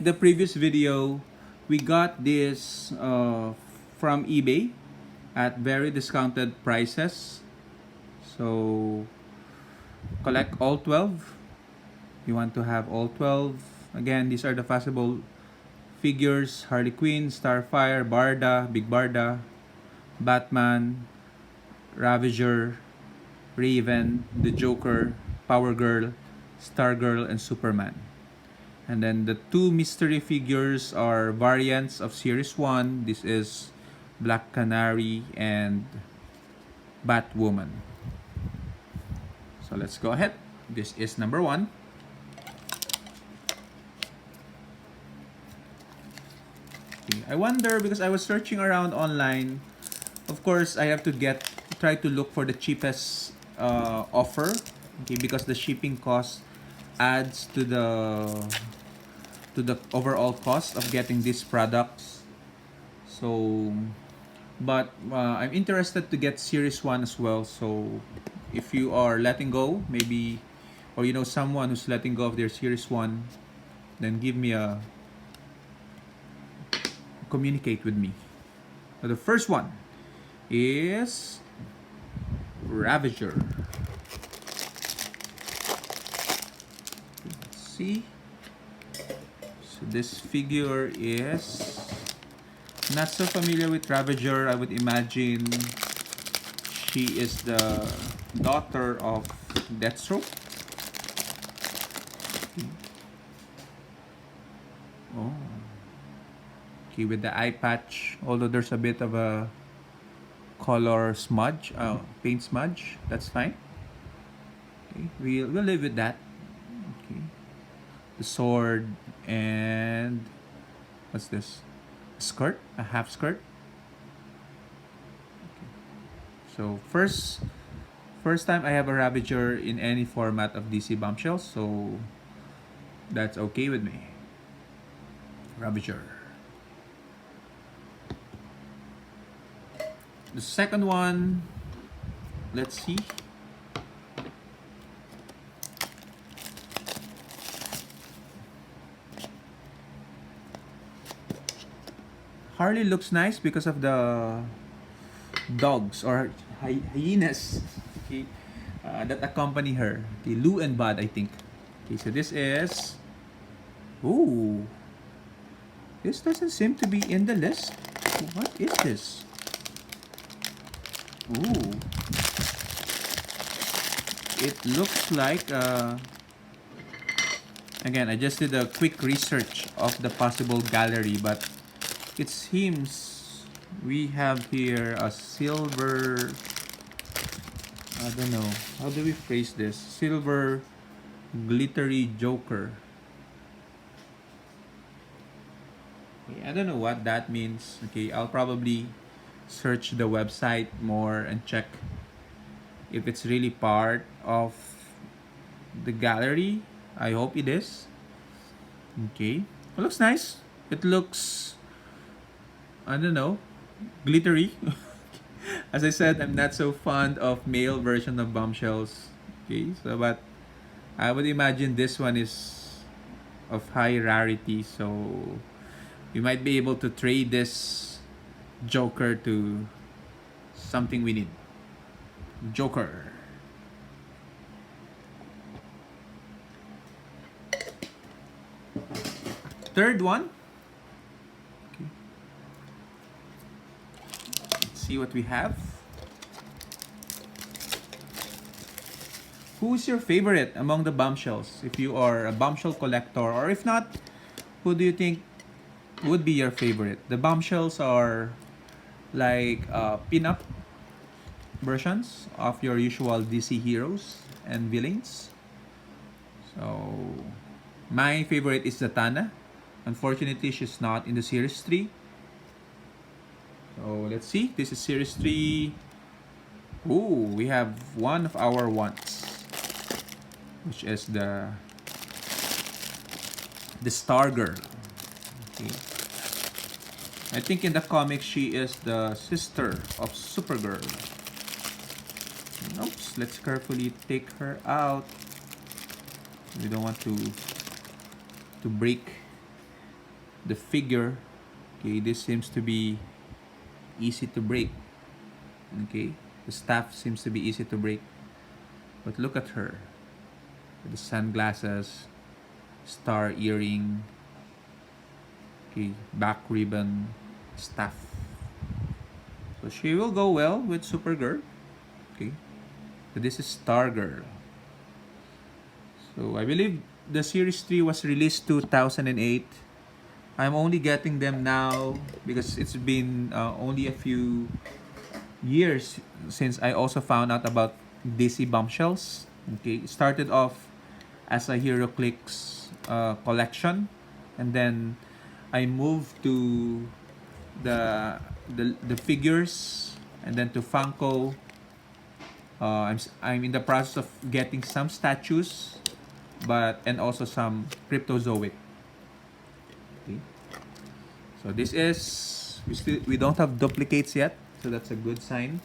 the previous video, we got this from eBay at very discounted prices. So collect all 12. You want to have all 12. Again, these are the possible figures: Harley Quinn, Starfire, Barda, Big Barda, Batman, Ravager, Raven, the Joker, Power Girl, Stargirl, and Superman. And then the two mystery figures are variants of Series 1. This is Black Canary and Batwoman. So let's go ahead. This is number 1. Okay. I wonder, because I was searching around online, of course I have to try to look for the cheapest offer, okay, because the shipping cost adds to the overall cost of getting these products. So but I'm interested to get Series 1 as well. So if you are letting go, maybe, or you know someone who's letting go of their Series 1, then give me a communicate with me. So the first one is Ravager. Let's see. So this figure is not so familiar with Ravager. I would imagine she is the daughter of Deathstroke. Okay. Oh. Okay, with the eye patch, although there's a bit of a color smudge, paint smudge, that's fine. Okay, we'll live with that. Okay. The sword and what's this? A skirt, a half skirt. Okay. So first time I have a Ravager in any format of DC Bombshells, so that's okay with me. Ravager. The second one, let's see. Harley looks nice because of the dogs or hyenas, okay, that accompany her. Okay, Lou and Bud, I think. Okay, so this is. Ooh. This doesn't seem to be in the list. What is this? Ooh. It looks like, again, I just did a quick research of the possible gallery, but it seems we have here a silver, I don't know, how do we phrase this? Silver glittery Joker. Okay, I don't know what that means. Okay, I'll probably search the website more and check if it's really part of the gallery. I hope it is. Okay, it looks nice. It looks, I don't know, glittery. As I said, I'm not so fond of male version of Bombshells. Okay, so but I would imagine this one is of high rarity, so we might be able to trade this Joker to something we need. Joker. Third one. Okay. Let's see what we have. Who's your favorite among the Bombshells? If you are a Bombshell collector, or if not, who do you think would be your favorite? The Bombshells are like pin-up versions of your usual DC heroes and villains. So my favorite is Zatanna. Unfortunately, she's not in the Series 3. So let's see. This is Series 3. Ooh, we have one of our ones, which is the Stargirl. Okay. I think in the comics she is the sister of Supergirl. Oops, let's carefully take her out. We don't want to break the figure. Okay, this seems to be easy to break. Okay, the staff seems to be easy to break. But look at her. With the sunglasses, star earring, okay, back ribbon, staff. So she will go well with Supergirl. Okay. So this is Stargirl. So I believe the series 3 was released 2008. I'm only getting them now because it's been only a few years since I also found out about DC Bombshells. Okay, it started off as a Heroclix collection, and then I moved to the figures, and then to Funko. I'm in the process of getting some statues, but and also some Cryptozoic. Okay. So this is we don't have duplicates yet, so that's a good sign.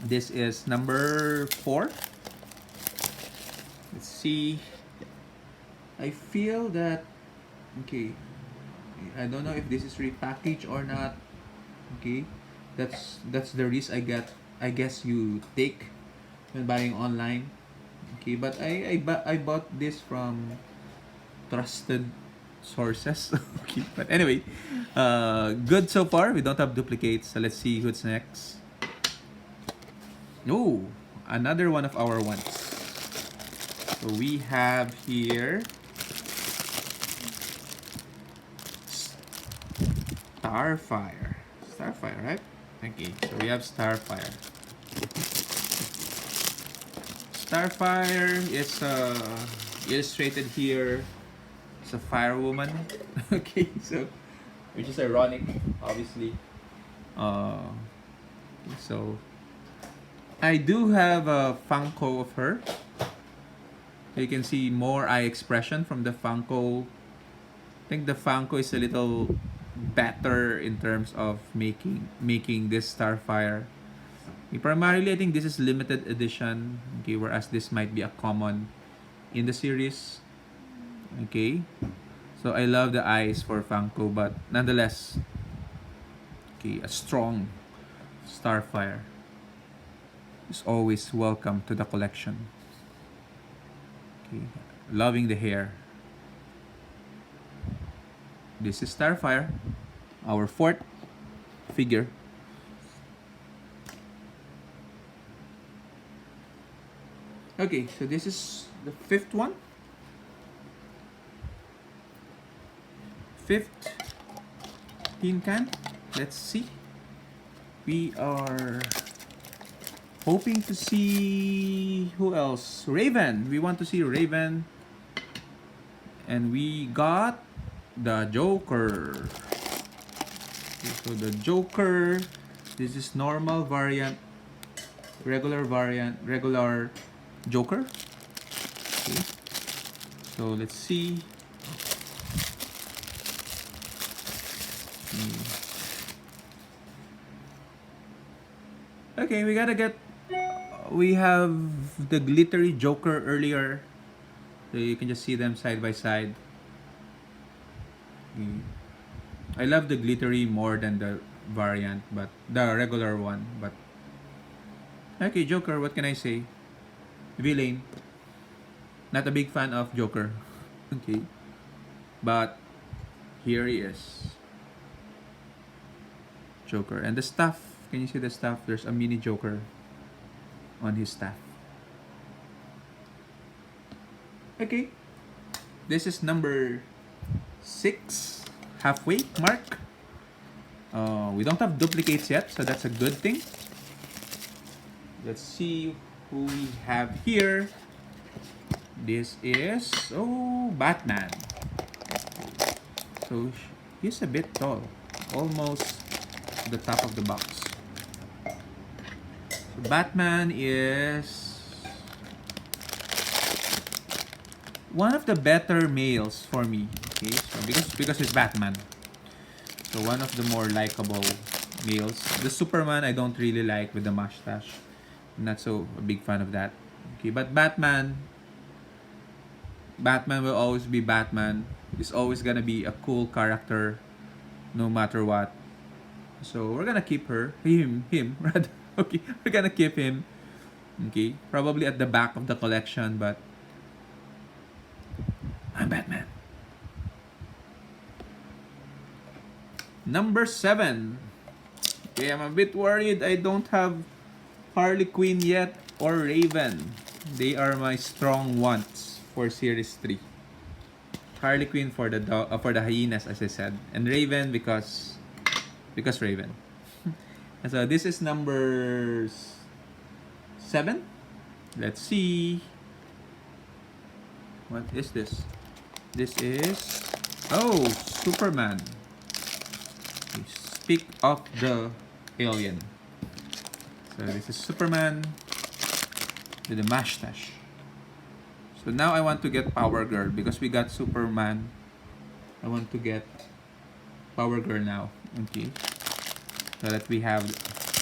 This is number 4. Let's see. I feel that okay. I don't know if this is repackaged or not. Okay, that's the risk I guess you take when buying online. Okay, but I bought this from trusted sources. Okay, but anyway, good so far. We don't have duplicates. So let's see who's next. Oh, another one of our ones. So we have here Starfire. Starfire, right? Okay, so we have Starfire. Starfire is illustrated here. It's a firewoman. Okay, so which is ironic, obviously. Uh, so I do have a Funko of her. You can see more eye expression from the Funko. I think the Funko is a little better in terms of making this Starfire. Primarily, I think this is limited edition. Okay, whereas this might be a common in the series. Okay, so I love the eyes for Funko, but nonetheless, okay, a strong Starfire is always welcome to the collection. Okay, loving the hair. This is Starfire, our 4th figure. Okay, so this is the 5th one. 5th tin can. Let's see. We are hoping to see who else? Raven. We want to see Raven. And we got the Joker. Okay, so the Joker, this is normal variant, regular variant, regular Joker. Okay. So let's see. Okay, we gotta get. We have the glittery Joker earlier. So you can just see them side by side. I love the glittery more than the variant, but the regular one. But okay, Joker. What can I say? Villain. Not a big fan of Joker. Okay, but here he is. Joker. And the staff. Can you see the staff? There's a mini Joker on his staff. Okay. This is number 6. Halfway mark. We don't have duplicates yet, so that's a good thing. Let's see who we have here. This is Batman. So he's a bit tall, almost the top of the box. So Batman is one of the better males for me. Okay, so because it's Batman. So one of the more likable males. The Superman I don't really like with the mustache. I'm not so a big fan of that. Okay, but Batman, Batman will always be Batman. He's always gonna be a cool character, no matter what. So we're gonna keep him rather. Okay, we're gonna keep him. Okay, probably at the back of the collection, but I'm Batman. Number 7. Okay, I'm a bit worried I don't have Harley Quinn yet or Raven. They are my strong wants for Series 3. Harley Quinn for the hyenas, as I said, and Raven because Raven. And so this is number 7. Let's see. What is this? This is Superman. Speak of the alien. So this is Superman with a mustache. So now I want to get Power Girl because we got Superman. I want to get Power Girl now. Okay. So that we have,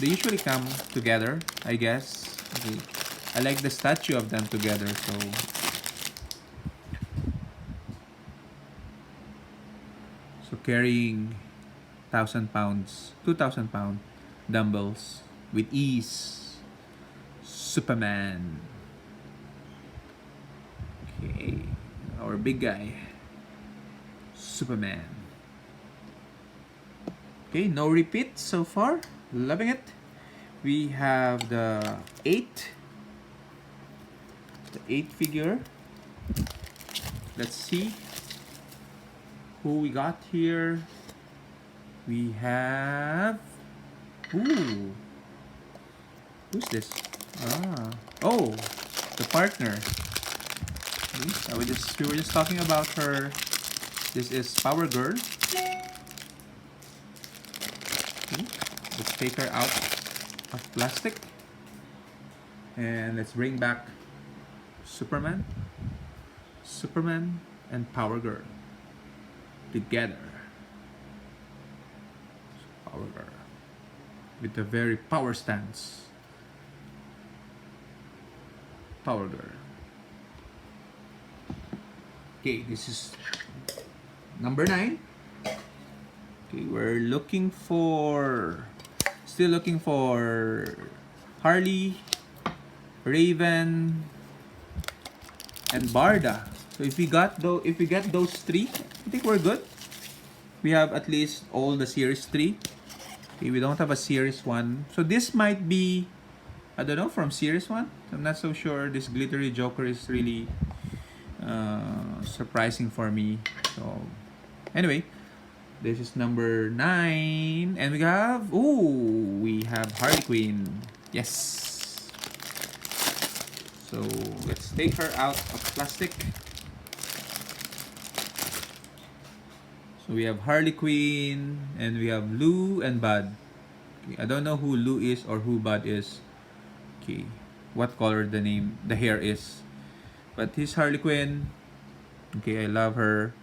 they usually come together, I guess. Okay. I like the statue of them together, so carrying 1,000 pounds, 2,000 pound dumbbells with ease. Superman. Okay, our big guy, Superman. Okay, no repeat so far. Loving it. We have the 8 figure. Let's see who we got here. We have, who's this? The partner. Okay, we were just talking about her. This is Power Girl. Okay, let's take her out of plastic and let's bring back Superman and Power Girl together. Power Girl with a very power stance. Power Girl. Okay, this is number 9. Okay, we're still looking for Harley, Raven, and Barda. So if we get those 3, I think we're good. We have at least all the series 3. Okay, we don't have a series 1. So this might be, I don't know, from series 1. I'm not so sure. This glittery Joker is really surprising for me. So anyway, this is number 9, and we have Harley Quinn. Yes. So let's take her out of plastic. So we have Harley Quinn, and we have Lou and Bud. Okay, I don't know who Lou is or who Bud is. Okay, what color the hair is. But he's Harley Quinn. Okay, I love her.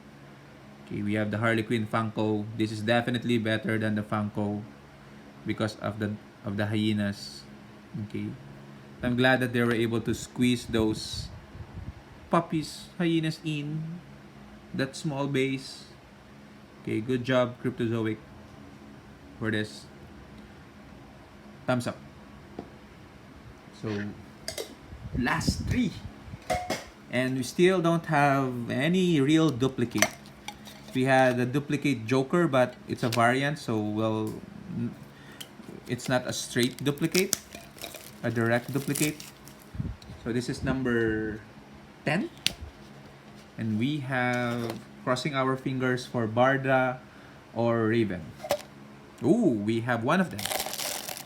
Okay, we have the Harley Quinn Funko. This is definitely better than the Funko because of the hyenas. Okay, I'm glad that they were able to squeeze those hyenas in that small base. Okay, good job, Cryptozoic, for this. Thumbs up. So, last 3. And we still don't have any real duplicate. We had a duplicate Joker, but it's a variant, so it's not a straight duplicate, a direct duplicate. So this is number 10. And we have, crossing our fingers for Barda or Raven. We have one of them.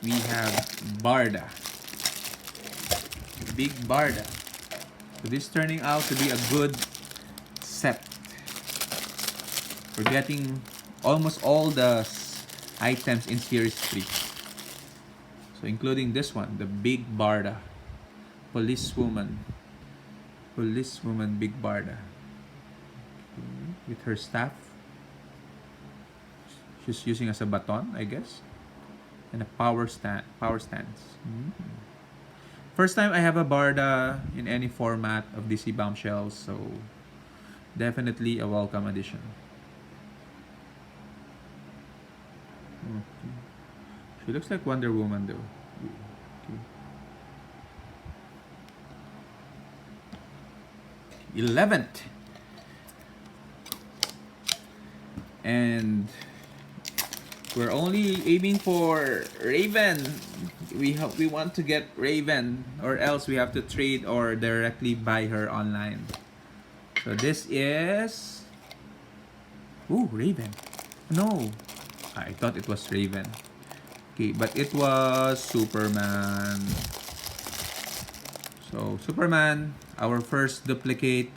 We have Barda. Big Barda. So this is turning out to be a good set. We're getting almost all the items in Series 3. So including this one, the Big Barda. Policewoman Big Barda. With her staff. She's using as a baton, I guess. And a power stance. First time I have a Barda in any format of DC Bombshells, so Definitely a welcome addition. Okay. She looks like Wonder Woman though. Okay. 11th. And we're only aiming for Raven. We want to get Raven, or else we have to trade or directly buy her online. So this is, ooh, Raven. No, I thought it was Raven. Okay, but it was Superman. So Superman, our first duplicate.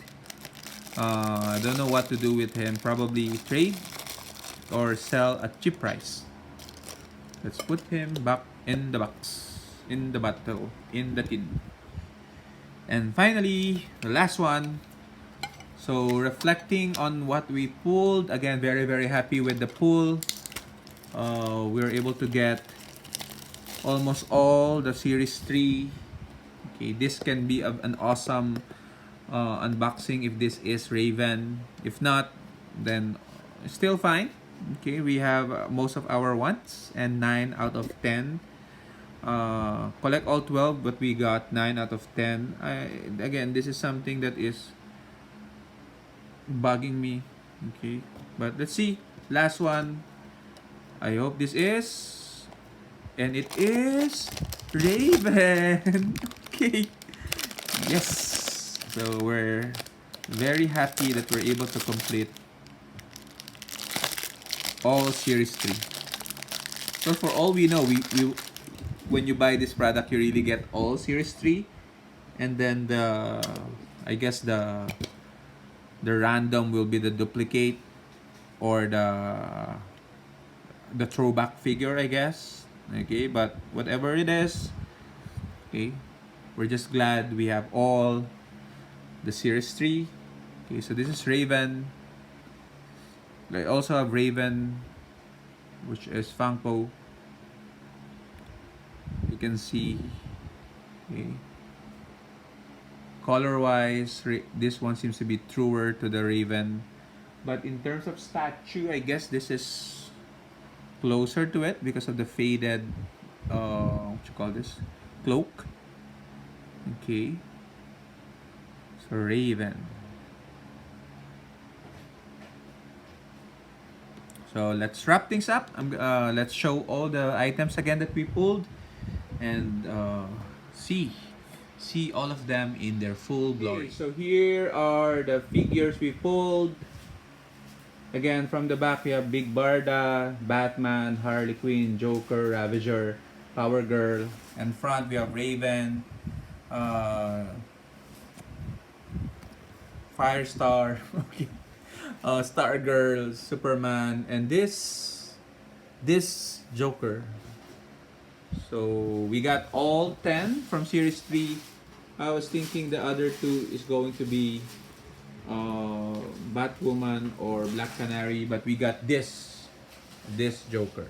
I don't know what to do with him. Probably trade or sell at cheap price. Let's put him back in the box, in the bottle, in the tin. And finally, the last one. So reflecting on what we pulled, again, very happy with the pull. We were able to get almost all the Series 3. Okay, this can be an awesome unboxing if this is Raven. If not, then still fine. Okay, we have most of our wants and 9 out of 10. Collect all 12, but we got 9 out of 10. Again, this is something that is bugging me. Okay, but let's see. Last one. I hope this is, and it is Raven. Okay, yes. So we're very happy that we're able to complete all Series 3. So for all we know, we when you buy this product, you really get all Series 3, and then I guess the random will be the duplicate or the throwback figure, I guess. Okay, but whatever it is, okay, we're just glad we have all the Series 3. Okay, so this is Raven. I also have Raven, which is Funko. You can see, okay, color wise, this one seems to be truer to the Raven, but in terms of statue, I guess this is closer to it because of the faded what you call this, cloak. Okay, so Raven. So let's wrap things up. Let's show all the items again that we pulled, and see all of them in their full glory. Okay, so here are the figures we pulled. Again, from the back we have Big Barda, Batman, Harley Quinn, Joker, Ravager, Power Girl, and front we have Raven, Firestar, okay, Star Girl, Superman, and this Joker. So we got all 10 from Series 3. I was thinking the other 2 is going to be Batwoman or Black Canary, but we got this Joker.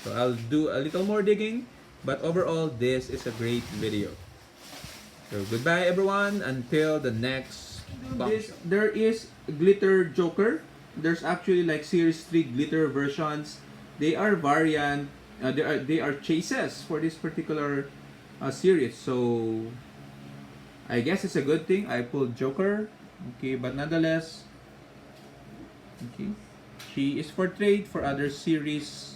So I'll do a little more digging, but overall this is a great video. So goodbye everyone until the next box. There is glitter Joker. There's actually like Series 3 glitter versions. They are variant. They are chases for this particular series. So I guess it's a good thing I pulled Joker. Okay, but nonetheless, okay, she is for trade for other series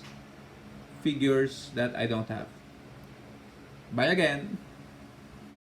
figures that I don't have. Bye again.